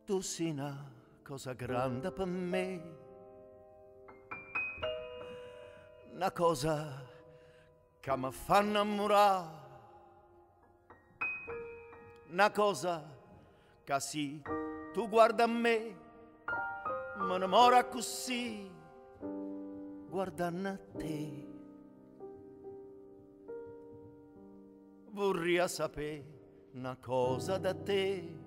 Tu sei una cosa grande per me, una cosa che mi fa innamorare, una cosa che sì, tu guarda a me, mi innamora così, guardando a te. Vorrei sapere una cosa da te,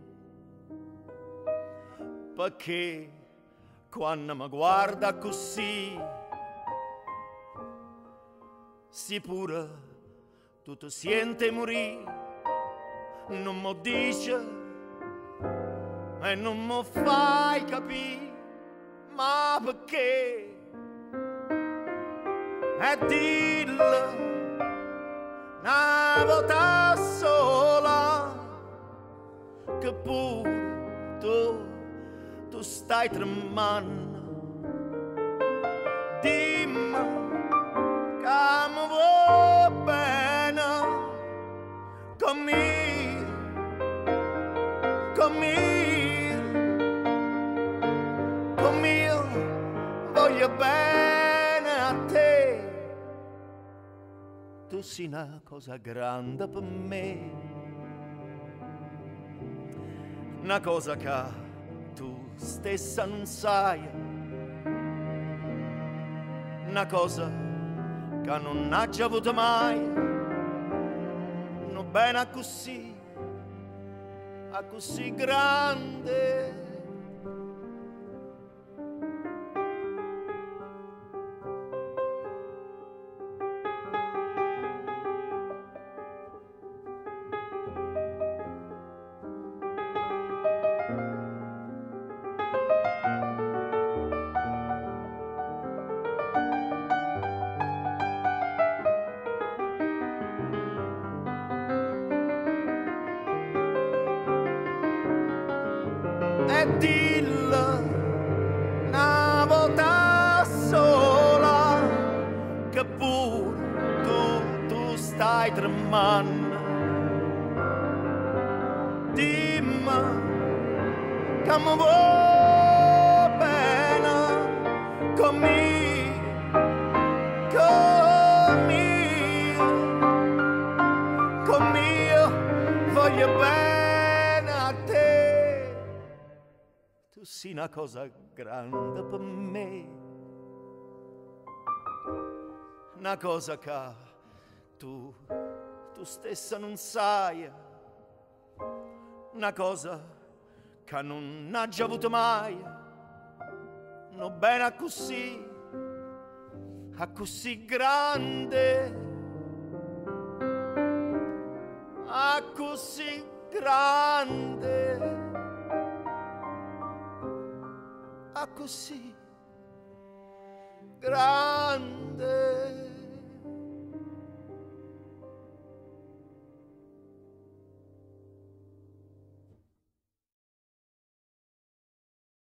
perché quando mi guarda così, si pure tu ti senti morire, non mi dice e non mi fai capire, ma perché? E dillo una volta sola che pure tu stai tremando. Dimmi che mi vuoi bene, come io voglio bene a te. Tu sei una cosa grande per me, una cosa che tu stessa non sai, una cosa che non ha già avuto mai, non bene a così grande. E dillo una volta sola che pure tu stai tremando. Dimmi che mi vuoi bene, come io voglio bene a te. Tu sei una cosa grande per me, una cosa che tu stessa non sai, una cosa che non ha già avuto mai, non bene a così grande, a così grande. A così grande.